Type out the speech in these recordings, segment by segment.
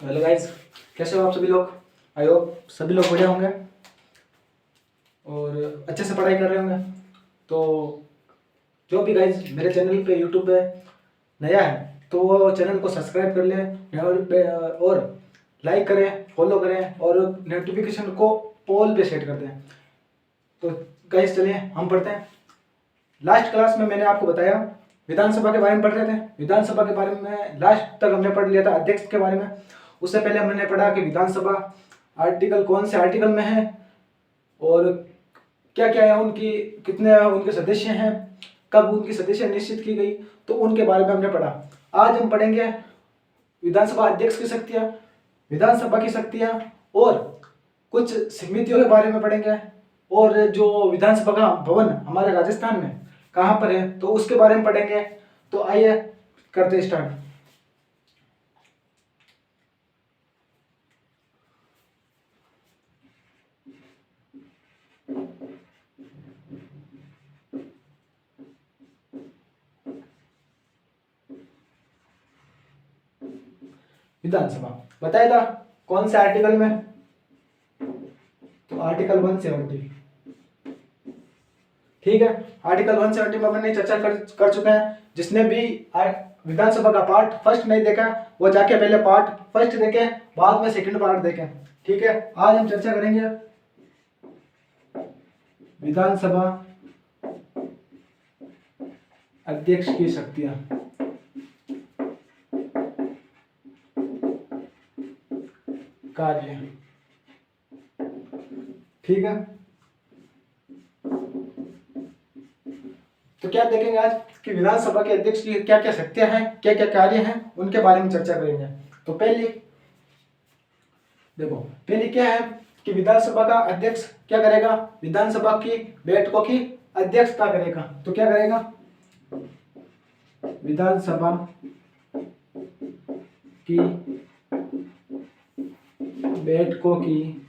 Hello guys, कैसे हो आप सभी लोग। आई होप सभी लोग बढ़िया होंगे और अच्छे से पढ़ाई कर रहे होंगे। तो जो भी गाइस मेरे चैनल पे यूट्यूब पे नया है तो वो चैनल को सब्सक्राइब कर लें और लाइक करें, फॉलो करें और नोटिफिकेशन को ऑल पे सेट कर दें। तो गाइस चलिए हम पढ़ते हैं। लास्ट क्लास में मैंने आपको बताया विधानसभा के बारे में पढ़ रहे थे। विधानसभा के बारे में लास्ट तक हमने पढ़ लिया था, अध्यक्ष के बारे में। उससे पहले हमने पढ़ा कि विधानसभा आर्टिकल कौन से आर्टिकल में है और क्या क्या है, उनकी कितने उनके सदस्य हैं, कब उनकी सदस्य निश्चित की गई, तो उनके बारे में हमने पढ़ा। आज हम पढ़ेंगे विधानसभा अध्यक्ष की शक्तियाँ, विधानसभा की शक्तियाँ और कुछ समितियों के बारे में पढ़ेंगे और जो विधानसभा का भवन हमारे राजस्थान में कहाँ पर है तो उसके बारे में पढ़ेंगे। तो आइए करते स्टार्ट। विधानसभा बताया था कौन से आर्टिकल में, तो आर्टिकल 170। ठीक है, आर्टिकल 170 में मैंने चर्चा कर चुके हैं। जिसने भी विधानसभा का पार्ट फर्स्ट नहीं देखा वो जाके पहले पार्ट फर्स्ट देखे, बाद में सेकंड पार्ट देखे। ठीक है, आज हम चर्चा करेंगे विधानसभा अध्यक्ष की शक्तियां। कार्य, ठीक है। तो क्या देखेंगे आज कि विधानसभा के अध्यक्ष की क्या क्या शक्तियां हैं, क्या क्या कार्य हैं, उनके बारे में चर्चा करेंगे। तो पहली देखो, पहली क्या है कि विधानसभा का अध्यक्ष क्या करेगा, विधानसभा की बैठकों की अध्यक्षता करेगा। तो क्या करेगा, विधानसभा की बैठकों की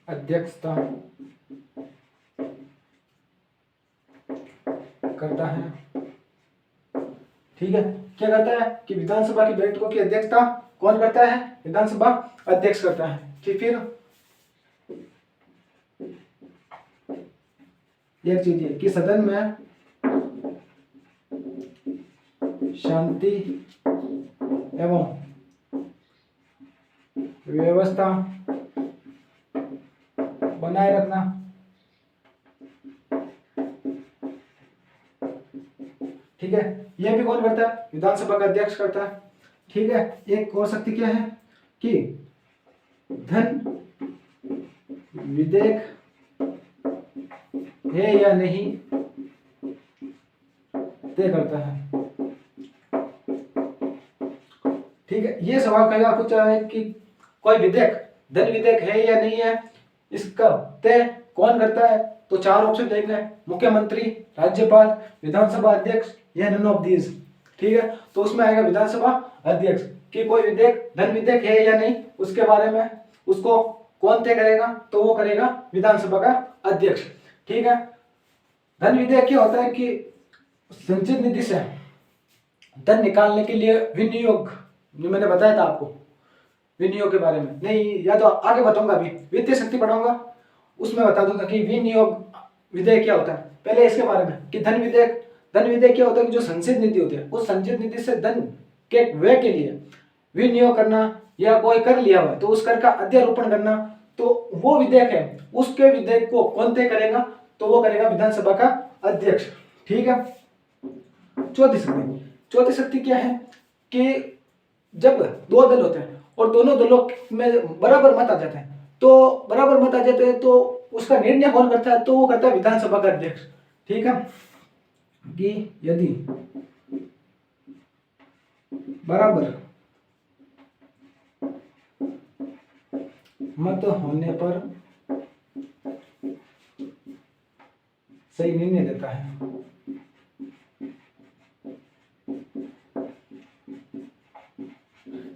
अध्यक्षता करता है। ठीक है, क्या करता है कि विधानसभा की बैठकों की अध्यक्षता कौन करता है, विधानसभा अध्यक्ष करता है। ठीक, फिर एक चीज है कि सदन में शांति एवं व्यवस्था बनाए रखना। ठीक है, यह भी कौन करता है, विधानसभा का अध्यक्ष करता है। ठीक है, एक और शक्ति क्या है कि धन विधेयक है या नहीं तय करता है। ठीक है, ये सवाल कहेगा पूछा है कि कोई विधेयक, धन विधेयक है या नहीं है, इसका तय कौन करता है। तो चार ऑप्शन देंगे, मुख्यमंत्री, राज्यपाल, विधानसभा अध्यक्ष या नन ऑफ दीज। ठीक है, तो उसमें आएगा विधानसभा अध्यक्ष कि कोई विधेयक, धन विधेयक है या नहीं, उसके बारे में उसको कौन तय करेगा, तो वो करेगा विधानसभा का अध्यक्ष। ठीक है, धन विधेयक क्या होता है कि संचित निधि से धन निकालने के लिए विनियोग, जो मैंने बताया था आपको विनियोग के बारे में, नहीं या तो आगे बताऊंगा, अभी वित्तीय शक्ति पढ़ाऊंगा उसमें बता दूंगा कि विनियोग विधेयक क्या होता है। पहले इसके बारे में कि धन विधेयक, धन विधेयक क्या होता है कि जो संचित निधि होती है उस संचित निधि से धन के व्यय के लिए विनियोग करना या कोई कर लिया हुआ तो उस कर का अध्यारोपण करना, तो वो विधेयक है। उसके विधेयक को कौन तय करेगा, तो वो करेगा विधानसभा का अध्यक्ष। ठीक है, चौथी शक्ति, चौथी शक्ति क्या है कि जब दो दल होते हैं और दोनों दलों में बराबर मत आ जाते हैं, तो बराबर मत आ जाते हैं तो उसका निर्णय कौन करता है, तो वो करता है विधानसभा का अध्यक्ष। ठीक है, कि यदि बराबर मत होने पर सही निर्णय देता है।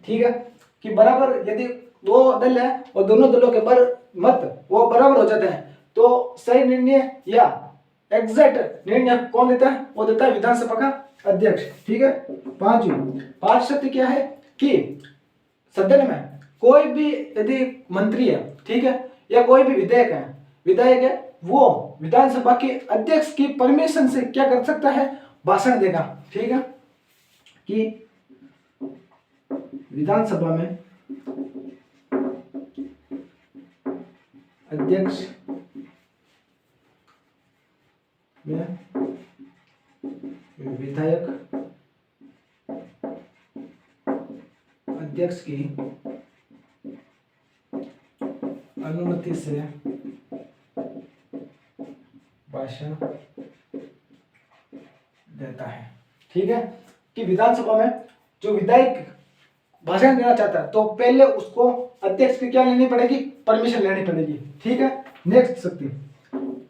ठीक है, कि बराबर यदि दो दल है और दोनों दलों के मत वो बराबर हो जाते हैं तो सही निर्णय या एग्जैक्ट निर्णय कौन देता है? वो देता है विधानसभा का अध्यक्ष। ठीक है। पांच शक्ति क्या है कि सदन में कोई भी यदि मंत्री है, ठीक है, या कोई भी विधायक है, वो विधानसभा के अध्यक्ष की परमिशन से क्या कर सकता है? भाषण देगा। ठीक है, कि विधानसभा में अध्यक्ष में विधायक अध्यक्ष की अनुमति से भाषण देता है। ठीक है, कि विधानसभा में जो विधायक भाषण देना चाहता है तो पहले उसको अध्यक्ष की क्या लेनी पड़ेगी? परमिशन लेनी पड़ेगी। ठीक है। नेक्स्ट शक्ति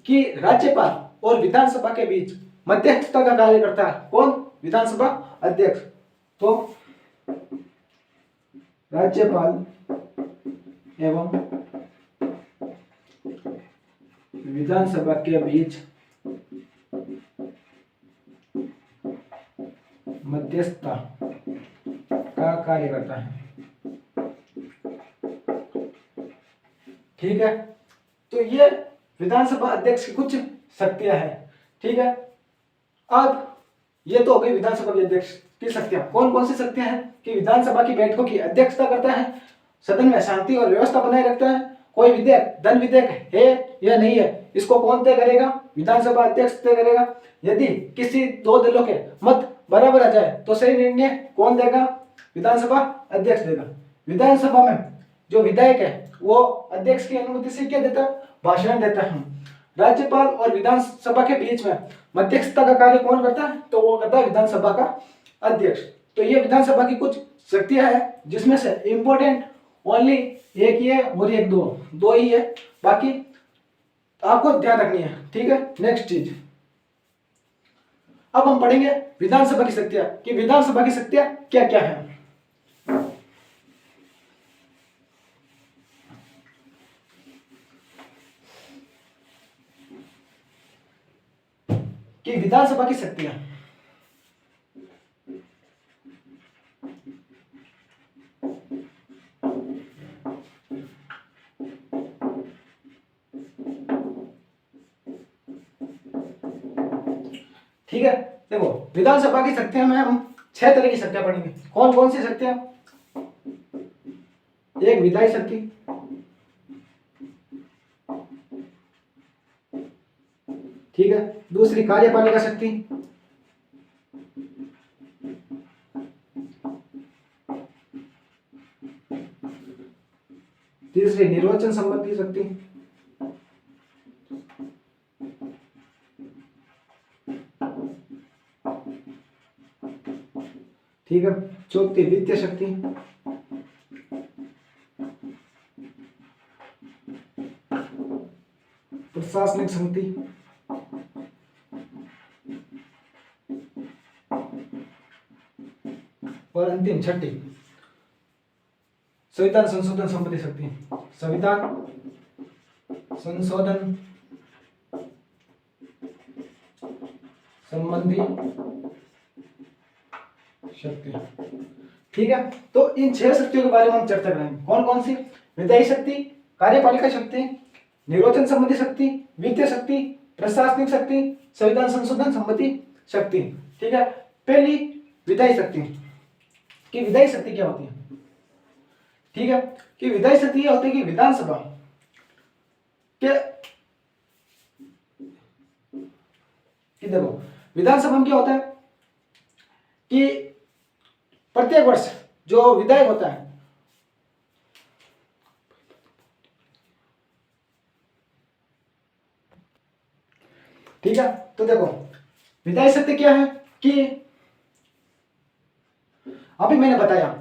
कि राज्यपाल और विधानसभा के बीच मध्यस्थता का कार्य करता है कौन? विधानसभा अध्यक्ष। तो राज्यपाल एवं विधानसभा के बीच मध्यस्थता का कार्य करता है। ठीक है, तो ये विधानसभा अध्यक्ष की कुछ शक्तियां हैं। ठीक है, अब ये तो हो गई विधानसभा के अध्यक्ष की शक्तियां। कौन कौन सी शक्तियां हैं? कि विधानसभा की बैठकों की अध्यक्षता करता है, सदन में शांति और व्यवस्था बनाए रखता है, कोई विधेयक धन विधेयक है या नहीं है इसको कौन तय करेगा? विधानसभा अध्यक्ष तय करेगा। यदि किसी दो दलों के मत बराबर आ जाए तो सही निर्णय कौन देगा? विधानसभा अध्यक्ष देगा। विधानसभा में जो विधायक है वो अध्यक्ष की अनुमति से क्या देता है? भाषण देता है। राज्यपाल और विधानसभा के बीच में मध्यस्थता का कार्य कौन करता है? तो वो करता है विधानसभा का अध्यक्ष। तो ये विधानसभा की कुछ शक्तियां हैं जिसमें से इंपॉर्टेंट ओनली एक ही है और एक दो ही है, बाकी आपको ध्यान रखनी है। ठीक है। नेक्स्ट चीज अब हम पढ़ेंगे विधानसभा की शक्तियां कि विधानसभा की शक्तियां क्या क्या है। कि विधानसभा की शक्तियां ठीक है। देखो विधानसभा की शक्तियां में हम 6 तरह की शक्तियां पढ़ेंगे। कौन कौन सी शक्तियां? एक विधायी शक्ति, ठीक है। दूसरी कार्यपालिका शक्ति, तीसरी निर्वाचन संबंधी शक्ति, ठीक है। चौथी वित्तीय शक्ति, प्रशासनिक शक्ति, और अंतिम छठी संविधान संशोधन संबंधी शक्ति। संविधान संशोधन संबंधी शक्ति। ठीक है, तो इन 6 शक्तियों के बारे में हम चर्चा करेंगे। कौन कौन सी? विधायी शक्ति, कार्यपालिका शक्ति, निर्वाचन संबंधी शक्ति, वित्तीय शक्ति, प्रशासनिक शक्ति, संविधान संशोधन संबंधी शक्ति। ठीक है। पहली विधायी शक्ति कि विधायी शक्ति क्या होती है? ठीक है, कि विधायी शक्ति यह होती है कि विधानसभा के कि देखो विधानसभा में क्या होता है कि प्रत्येक वर्ष जो विधायक होता है ठीक है। तो देखो विधायी शक्ति क्या है कि अभी मैंने बताया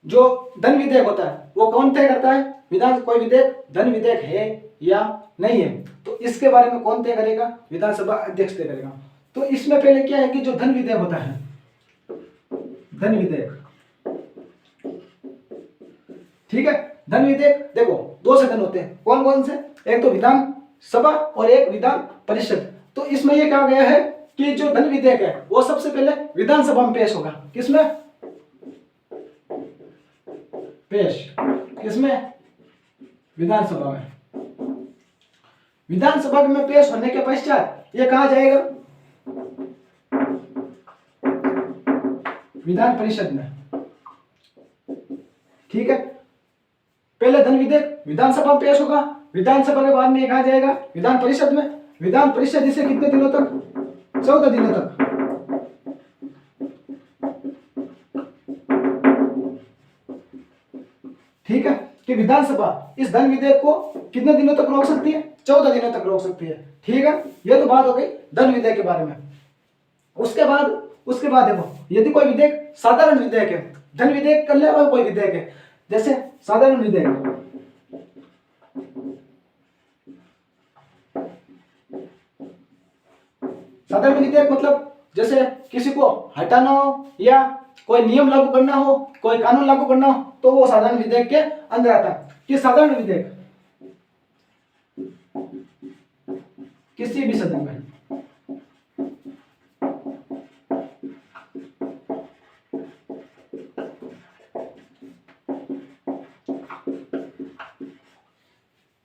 जो धन विधेयक होता है वो कौन तय करता है? कोई विधेयक धन विधेयक है या नहीं है तो इसके बारे में कौन तय करेगा? विधानसभा अध्यक्ष तय करेगा। तो इसमें पहले क्या है कि जो धन विधेयक होता है, धन विधेयक, ठीक है। धन विधेयक देखो 2 सदन होते हैं। कौन कौन से? एक तो विधान सभा और एक विधान परिषद। तो इसमें ये कहा गया है कि जो धन विधेयक है वो सबसे पहले विधानसभा में पेश होगा। किसमें पेश? किसमें? विधानसभा में। विधानसभा में पेश होने के पश्चात ये कहा जाएगा विधान परिषद में। ठीक है, पहले धन विधेयक विधानसभा में पेश होगा, विधानसभा के बाद में ये कहा जाएगा विधान परिषद में। विधान परिषद इसे कितने दिनों तक? 14 दिनों तक। ठीक है, कि विधानसभा इस धन विधेयक को कितने दिनों तक रोक सकती है? 14 दिनों तक रोक सकती है। ठीक है, ये तो बात हो गई धन विधेयक के बारे में। उसके बाद देखो, यदि कोई विधेयक साधारण विधेयक है, धन विधेयक कर ले और कोई विधेयक है, जैसे साधारण विधेयक, साधारण विधेयक मतलब जैसे किसी को हटाना हो या कोई नियम लागू करना हो, कोई कानून लागू करना हो, तो वो साधारण विधेयक के अंदर आता है। कि साधारण विधेयक किसी भी सदन में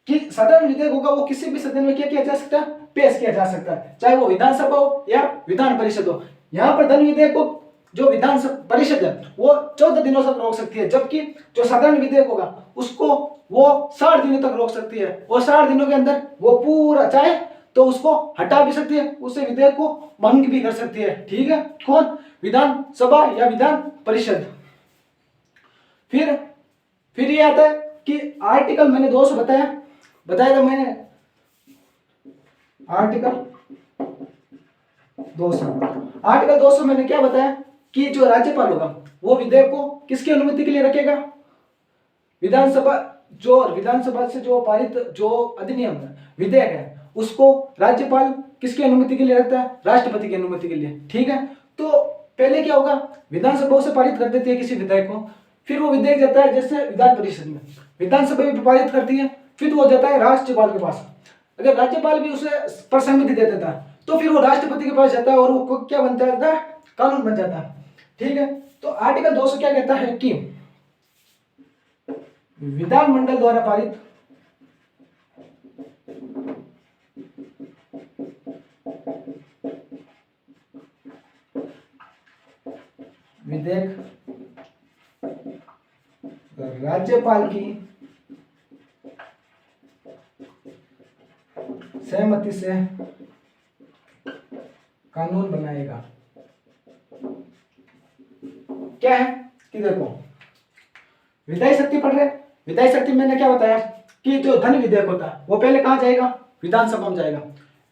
कि साधारण विधेयक होगा वो किसी भी सदन में क्या किया जा सकता है? पेश किया जा सकता है, चाहे वो विधानसभा हो या विधान परिषद हो। यहाँ पर धन विधेयक को जो विधान परिषद है वो 14 दिनों तक रोक सकती है, जबकि जो साधारण विधेयक होगा उसको वो 60 दिनों तक रोक सकती है। और 60 दिनों के अंदर वो पूरा चाहे तो उसको हटा भी सकती है, उससे विधेयक को भंग भी कर सकती है। ठीक है, कौन? विधानसभा या विधान परिषद। फिर ये आता है कि आर्टिकल मैंने 200 बताया था मैंने, आर्टिकल 200 मैंने क्या बताया कि जो राज्यपाल होगा वो विधेयक को किसकी अनुमति के लिए रखेगा? विधानसभा से जो पारित जो अधिनियम है, विधेयक है, उसको राज्यपाल किसकी अनुमति के लिए रखता है? राष्ट्रपति की अनुमति के लिए। ठीक है, तो पहले क्या होगा? विधानसभा से पारित कर देती है किसी विधेयक को, फिर वो विधेयक जाता है जैसे विधान परिषद में, विधानसभा भी पारित करती है, फिर वो जाता है राज्यपाल के पास। अगर राज्यपाल भी उसे पर सहमति दे देता है तो फिर वो राष्ट्रपति के पास जाता है और वो क्या बन जाता है? कानून बन जाता है। ठीक है, तो आर्टिकल 200 क्या कहता है कि विधानमंडल द्वारा पारित विधेयक राज्यपाल की सहमति से कानून बनाएगा। क्या है कि देखो, विधायी शक्ति पढ़ रहे, विधायी शक्ति मैंने क्या बताया कि जो धन विधेयक होता है वो पहले कहां जाएगा? विधानसभा में जाएगा,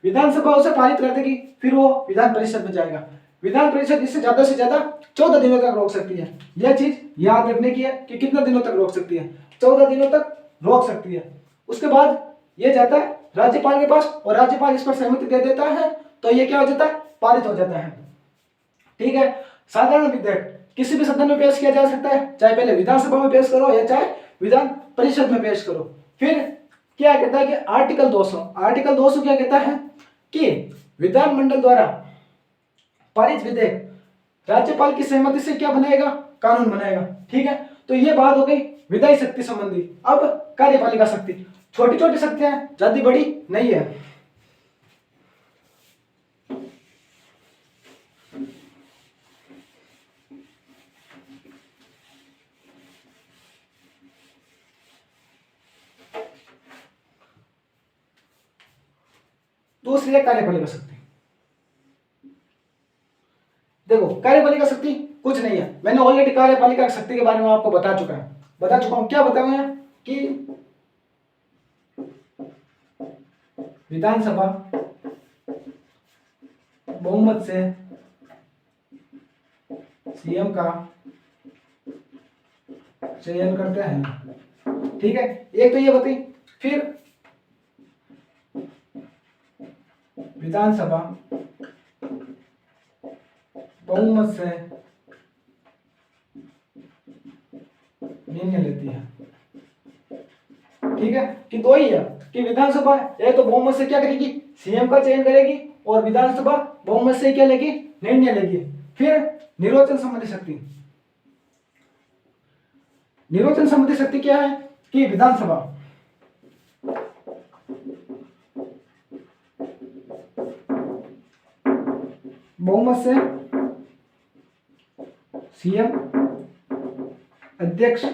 विधानसभा उसे पारित कर देगी, फिर वो विधान परिषद में जाएगा। विधान परिषद इससे ज्यादा से ज्यादा 14 दिनों तक रोक सकती है। यह चीज याद रखने की है कि कितने दिनों तक रोक सकती है? 14 दिनों तक रोक सकती है। उसके बाद ये जाता है राज्यपाल के पास और राज्यपाल इस पर सहमति दे देता है, तो ये क्या हो जाता है? पारित हो जाता है। ठीक है, साधारण विधेयक किसी भी सदन में पेश किया जा सकता है, चाहे पहले विधानसभा में पेश करो या चाहे विधान परिषद में पेश करो। फिर क्या कहता है कि आर्टिकल 200 क्या कहता है कि विधानमंडल द्वारा पारित विधेयक राज्यपाल की सहमति से क्या बनाएगा? कानून बनाएगा। ठीक है, तो ये बात हो गई विधायी शक्ति संबंधी। अब कार्यपालिका शक्ति, छोटी छोटी शक्तियां, ज्यादा बड़ी नहीं है। दूसरी है कार्यपालिका शक्ति। देखो, कार्यपालिका शक्ति कुछ नहीं है, मैंने ऑलरेडी कार्यपालिका शक्ति के बारे में आपको बता चुका हूं। क्या बताया कि विधानसभा बहुमत से सीएम का चयन करते हैं। ठीक है, एक तो ये बताई। फिर विधानसभा बहुमत से निर्णय लेती है। ठीक है, कि दो ही है कि विधानसभा एक तो बहुमत से क्या करेगी? सीएम का चयन करेगी, और विधानसभा बहुमत से क्या लेगी, निर्णय लेगी। फिर निर्वाचन संबंधी शक्ति, निर्वाचन संबंधी शक्ति क्या है कि विधानसभा बहुमत से सीएम, अध्यक्ष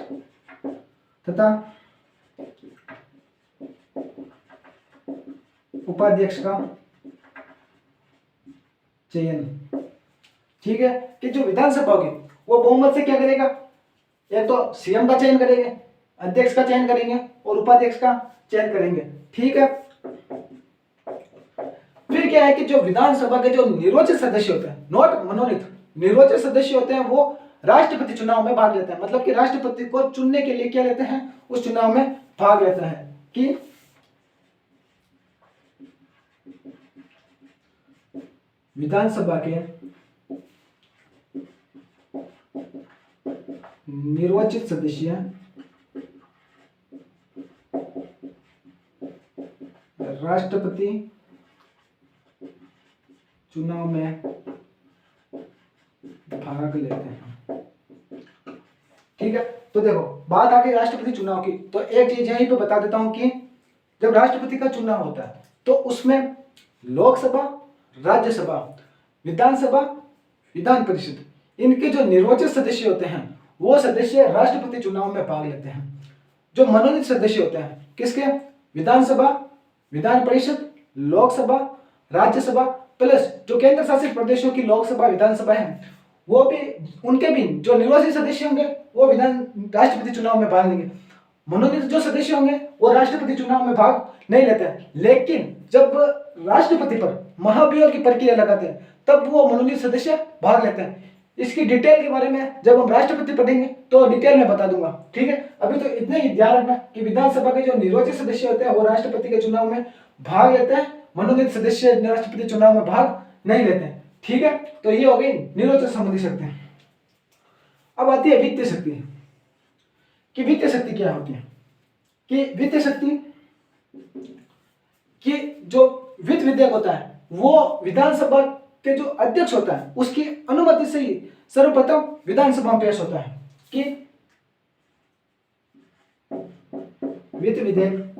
तथा उपाध्यक्ष का चयन। ठीक है, कि जो विधानसभा होगी वो बहुमत से क्या करेगा, एक तो सीएम का चयन करेंगे, अध्यक्ष का चयन करेंगे और उपाध्यक्ष का चयन करेंगे। ठीक है, फिर क्या है कि जो विधानसभा के जो निर्वाचित सदस्य होते हैं, नॉट मनोनीत, निर्वाचित सदस्य होते हैं, वो राष्ट्रपति चुनाव में भाग लेते हैं। मतलब कि राष्ट्रपति को चुनने के लिए क्या लेते हैं, उस चुनाव में भाग लेते हैं। कि विधानसभा के निर्वाचित सदस्य राष्ट्रपति चुनाव में भाग लेते हैं। ठीक है, तो देखो बात आ गई राष्ट्रपति चुनाव की, तो एक चीज यहीं पे बता देता हूं कि जब राष्ट्रपति का चुनाव होता है तो उसमें लोकसभा, राज्यसभा, विधानसभा, विधान परिषद, इनके जो निर्वाचित सदस्य होते हैं वो सदस्य राष्ट्रपति चुनाव में भाग लेते हैं। जो मनोनीत सदस्य होते हैं किसके, विधानसभा, विधान परिषद, लोकसभा, राज्यसभा प्लस जो केंद्र शासित प्रदेशों की लोकसभा, विधानसभा है, वो भी, उनके भी जो निर्वाचित सदस्य होंगे वो राष्ट्रपति चुनाव में भाग लेंगे। मनोनीत जो सदस्य होंगे वो राष्ट्रपति चुनाव में भाग नहीं लेते हैं। लेकिन जब राष्ट्रपति पर महाभियोग की प्रक्रिया लगाते हैं तब वो मनोनीत सदस्य भाग लेते हैं। इसकी डिटेल के बारे में जब हम राष्ट्रपति पढ़ेंगे तो डिटेल में बता दूंगा। ठीक है, अभी तो इतना ही ध्यान रखना कि विधानसभा के जो निर्वाचित सदस्य होते हैं वो राष्ट्रपति के चुनाव में भाग लेते हैं, मनोनीत सदस्य राष्ट्रपति चुनाव में भाग नहीं लेते हैं। ठीक है, तो ये हो गई निर्वाचन संबंधी शक्ति। अब आती है वित्तीय शक्ति। कि वित्तीय शक्ति क्या होती है, कि वित्तीय शक्ति कि जो वित्त विधेयक होता है वो विधानसभा के जो अध्यक्ष होता है उसकी अनुमति से ही सर्वप्रथम विधानसभा में पेश होता है। कि वित्त विधेयक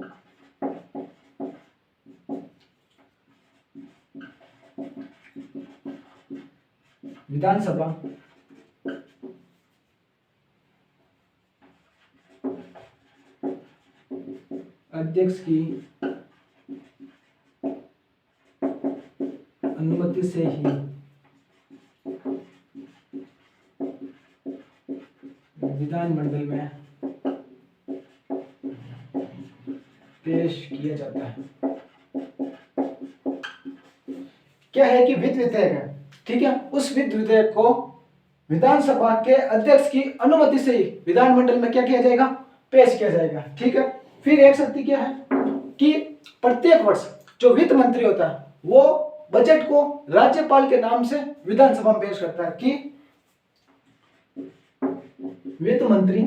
विधानसभा अध्यक्ष की अनुमति से ही विधानमंडल में पेश किया जाता है। क्या है कि वित्त विधेयक है, ठीक है, उस वित्त विधेयक को विधानसभा के अध्यक्ष की अनुमति से ही विधानमंडल में क्या किया जाएगा, पेश किया जाएगा। ठीक है, फिर एक शक्ति क्या है कि प्रत्येक वर्ष जो वित्त मंत्री होता है वो बजट को राज्यपाल के नाम से विधानसभा में पेश करता है। कि वित्त मंत्री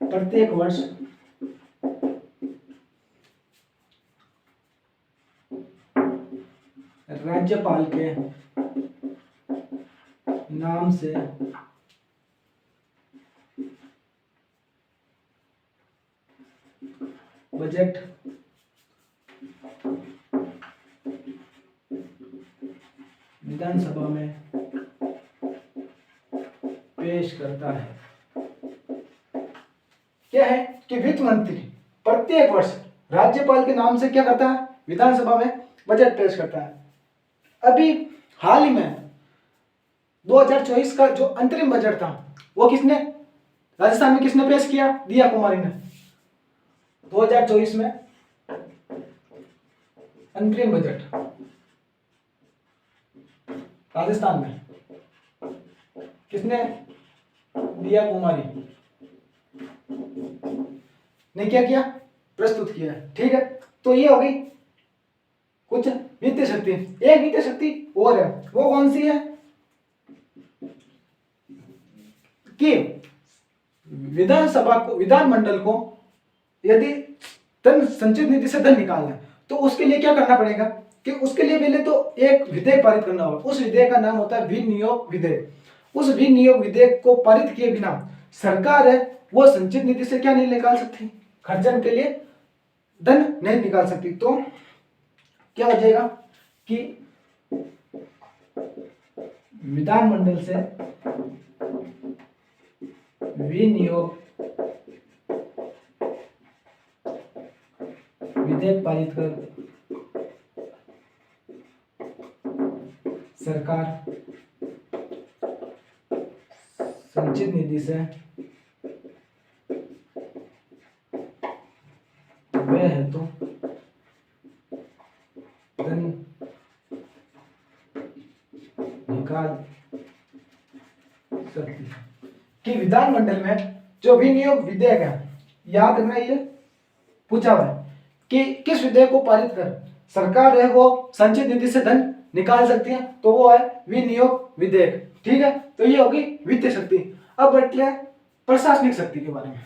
प्रत्येक वर्ष राज्यपाल के नाम से बजट विधानसभा में पेश करता है। क्या है कि वित्त मंत्री प्रत्येक वर्ष राज्यपाल के नाम से क्या करता है, विधानसभा में बजट पेश करता है। अभी हाल ही में 2024 का जो अंतरिम बजट था वो किसने, राजस्थान में किसने पेश किया, दिया कुमारी ने। 2024 में अंतरिम बजट राजस्थान में किसने, दिया कुमारी ने क्या किया, प्रस्तुत किया। ठीक है, तो ये हो गई कुछ वित्तीय शक्ति। एक वित्तीय शक्ति और है, वो कौन सी है कि विधानसभा को, विधानमंडल को यदि धन संचित निधि से धन निकालना है तो उसके लिए क्या करना पड़ेगा कि उसके लिए पहले तो एक विधेयक पारित करना होगा। उस विधेयक का नाम होता है विनियोग विधेयक। उस विनियोग विधेयक को पारित किए बिना सरकार है वो संचित निधि से क्या नहीं निकाल सकती, खर्चन के लिए धन नहीं निकाल सकती। तो क्या हो जाएगा कि विधानमंडल से विनियोग विधेयक पारित कर सरकार संचित निधि से व्यय हेतु धन निकाल सकती है। कि विधानमंडल में जो विनियोग विधेयक है, याद रखना ये पूछा हुआ है कि किस विधेयक को पारित कर सरकार है वो संचित निधि से धन निकाल सकती है, तो वो है विनियोग विधेयक। ठीक है, तो ये होगी वित्तीय शक्ति। अब बढ़ते हैं प्रशासनिक शक्ति के बारे में।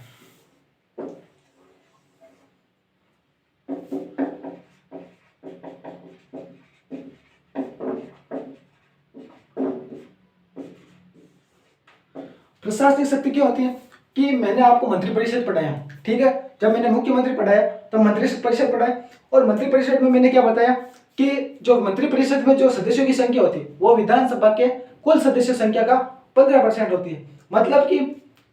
प्रशासनिक शक्ति क्या होती है कि मैंने आपको मंत्रिपरिषद पढ़ाया, ठीक है, जब मैंने मुख्यमंत्री पढ़ाया तो मंत्रिपरिषद पढ़ाया, और मंत्रिपरिषद में मैंने क्या बताया कि जो मंत्रिपरिषद में जो सदस्यों की संख्या होती है वो विधानसभा के कुल सदस्य संख्या का 15% होती है। मतलब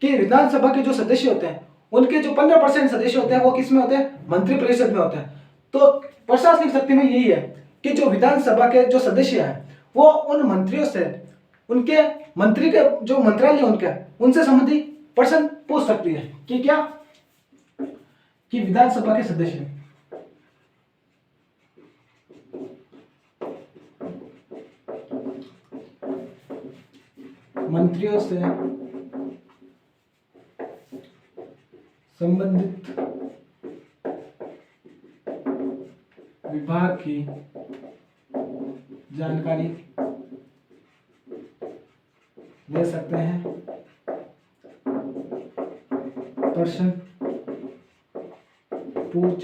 कि विधानसभा के जो सदस्य होते हैं उनके जो 15% सदस्य होते हैं वो किस में होते हैं, मंत्रिपरिषद में होते हैं। तो प्रशासनिक शक्ति में यही है कि जो विधानसभा के जो सदस्य हैं वो उन मंत्रियों से, उनके मंत्री के जो मंत्रालय उनके उनसे संबंधित प्रश्न पूछ सकती है कि क्या कि विधानसभा के सदस्य मंत्रियों से संबंधित विभाग की जानकारी ले सकते हैं, प्रश्न पूछ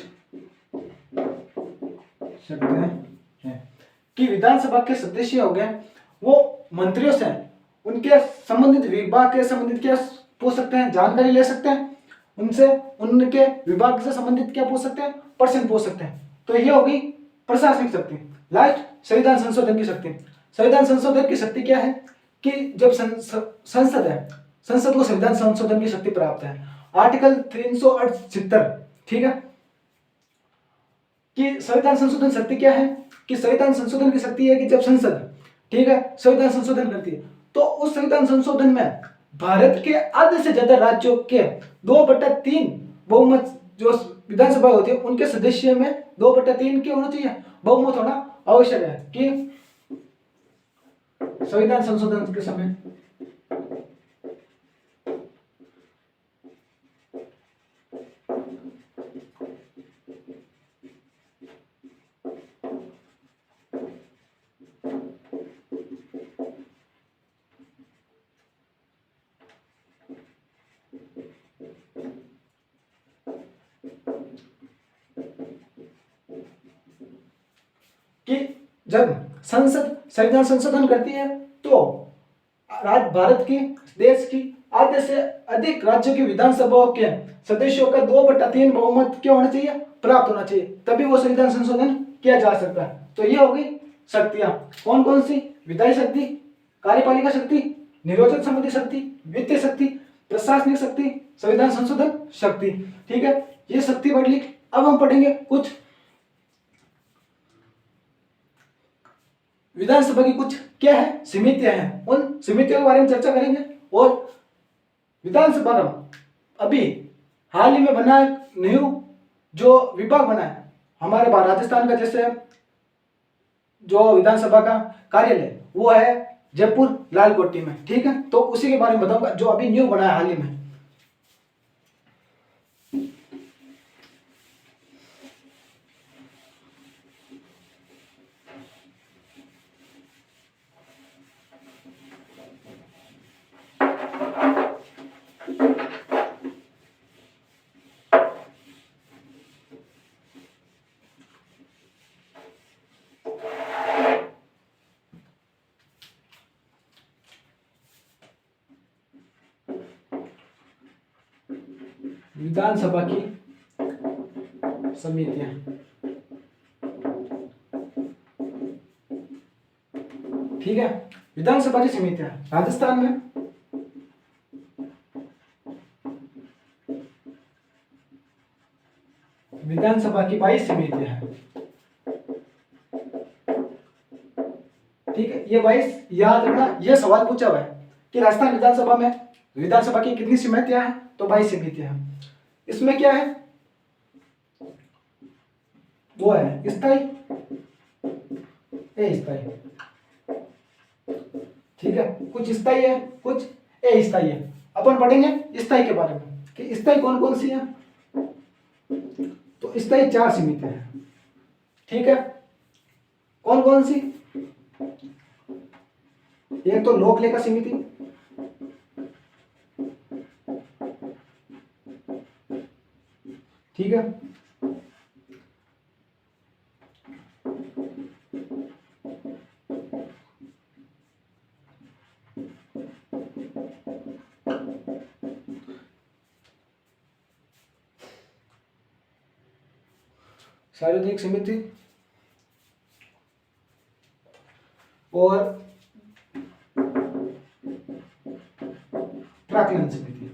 सकते हैं। कि विधानसभा के सदस्य हो गए वो मंत्रियों से उनके संबंधित विभाग के संबंधित क्या पूछ सकते हैं, जानकारी ले सकते हैं, उनसे उनके विभाग से संबंधित क्या पूछ सकते हैं, प्रश्न पूछ सकते हैं। तो ये होगी प्रशासनिक शक्ति। लास्ट संविधान संशोधन की शक्ति। संविधान संशोधन की शक्ति क्या है कि जब संसद है, संसद को संविधान संशोधन की शक्ति प्राप्त है। आर्टिकल 378, ठीक है, कि संविधान संशोधन शक्ति क्या है कि संविधान संशोधन की शक्ति है कि जब संसद, ठीक है, संविधान संशोधन करती है तो उस संविधान संशोधन में भारत के आधे से ज्यादा राज्यों के 2/3 बहुमत जो विधानसभा होती है उनके सदस्य में 2/3 के होना चाहिए, बहुमत होना आवश्यक है कि संविधान संशोधन के समय कि जब संसद संविधान संशोधन करती है तो भारत की देश की आधे से अधिक राज्यों की विधानसभाओं के सदस्यों का 2/3 बहुमत क्या होना चाहिए, प्राप्त होना चाहिए, तभी वो संविधान संशोधन किया जा सकता है। तो ये होगी शक्तियां कौन कौन सी, विधायी शक्ति, कार्यपालिका शक्ति, नियोजन संबंधी शक्ति, वित्तीय शक्ति, प्रशासनिक शक्ति, संविधान संशोधन शक्ति। ठीक है, ये शक्ति बढ़। अब हम पढ़ेंगे कुछ विधानसभा की कुछ क्या है समितियां हैं, उन समितियों के बारे में चर्चा करेंगे। और विधानसभा का अभी हाल ही में बना न्यू जो विभाग बना है हमारे राजस्थान का, जैसे जो विधानसभा का कार्यालय वो है जयपुर लालकोटी में, ठीक है, तो उसी के बारे में बताऊंगा जो अभी न्यू बना है हाल ही में। विधानसभा की समितियां। ठीक है, विधानसभा की समितियां राजस्थान में विधानसभा की 22 समितियां हैं। ठीक है, ये 22 याद रखना, ये सवाल पूछा हुआ है कि राजस्थान विधानसभा में विधानसभा की कितनी समितियां हैं, तो 22 समितियां हैं। इसमें क्या है, वो है स्थायी, अस्थायी। ठीक है, कुछ स्थायी है, कुछ अस्थायी है। अपन पढ़ेंगे स्थायी के बारे में कि स्थायी कौन कौन सी है। तो स्थायी 4 समितियां हैं। ठीक है, कौन कौन सी, एक तो लोक लेखा समिति, ठीक है, सार्वजनिक समिति और प्राक्कलन समिति।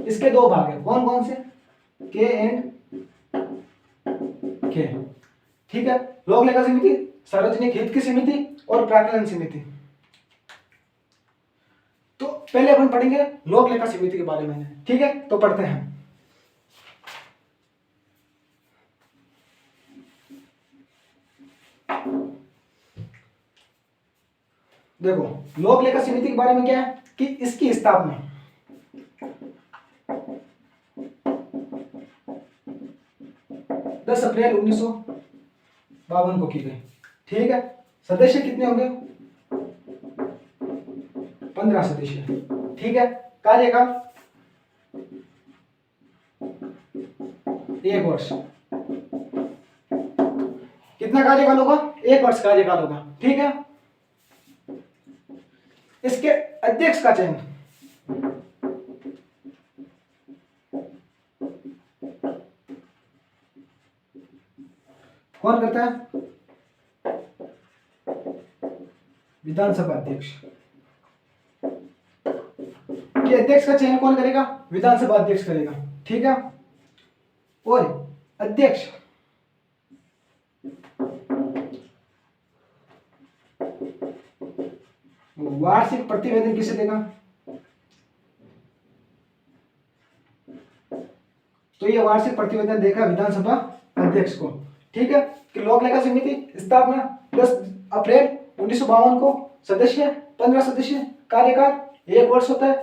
इसके 2 भाग हैं, कौन कौन से, के एंड के। ठीक है, लोक लेखा समिति, सार्वजनिक हित की समिति और प्राक्कलन समिति। तो पहले अपन पढ़ेंगे लोक लेखा समिति के बारे में। ठीक है, तो पढ़ते हैं। देखो, लोक लेखा समिति के बारे में क्या है कि इसकी स्थापना 10 अप्रैल 1952 को की गई। ठीक है, सदस्य कितने होंगे, 15 सदस्य। ठीक है, कार्यकाल 1 वर्ष। कितना कार्यकाल होगा, 1 वर्ष कार्यकाल होगा। ठीक है, इसके अध्यक्ष का चयन कौन करता है, विधानसभा अध्यक्ष। कि अध्यक्ष का चयन कौन करेगा, विधानसभा अध्यक्ष करेगा। ठीक है, और अध्यक्ष वार्षिक प्रतिवेदन किसे देगा, तो ये वार्षिक प्रतिवेदन देगा विधानसभा अध्यक्ष को। ठीक है, कि लोक लेखा समिति स्थापना 10 अप्रैल 1952 को, सदस्य 15 सदस्य, कार्यकाल 1 वर्ष होता है।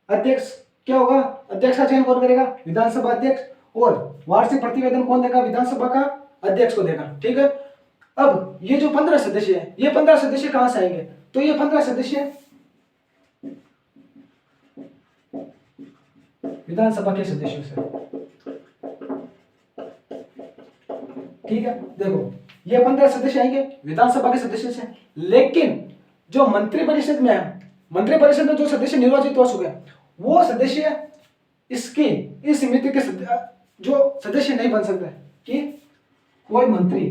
अध्यक्ष क्या होगा, अध्यक्ष का चयन कौन करेगा, विधानसभा अध्यक्ष, और वार्षिक प्रतिवेदन कौन देगा, विधानसभा का अध्यक्ष को देगा। ठीक है, अब ये जो 15 सदस्य है, ये 15 सदस्य कहां से आएंगे, तो ये 15 सदस्य विधानसभा के सदस्यों से। ठीक है, देखो ये 15 सदस्य आएंगे विधानसभा के सदस्य से, लेकिन जो मंत्रिपरिषद में है, मंत्रिपरिषद में जो सदस्य निर्वाचित हो चुके हैं, वो सदस्य इसकी इस समिति के जो सदस्य नहीं बन सकते कि कोई मंत्री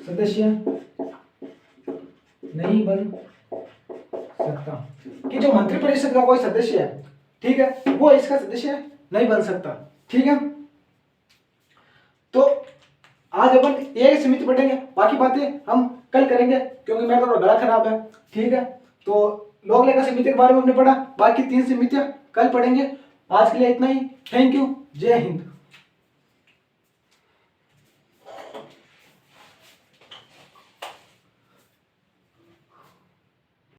सदस्य नहीं बन सकता, कि जो मंत्रिपरिषद का कोई सदस्य है, ठीक है, वो इसका सदस्य नहीं बन सकता। ठीक है, तो आज अपन एक समिति पढ़ेंगे, बाकी बातें हम कल करेंगे क्योंकि मेरा थोड़ा गला खराब है। ठीक है, तो लोक लेखा समिति के बारे में हमने पढ़ा, बाकी 3 समितियां कल पढ़ेंगे। आज के लिए इतना ही। थैंक यू, जय हिंद।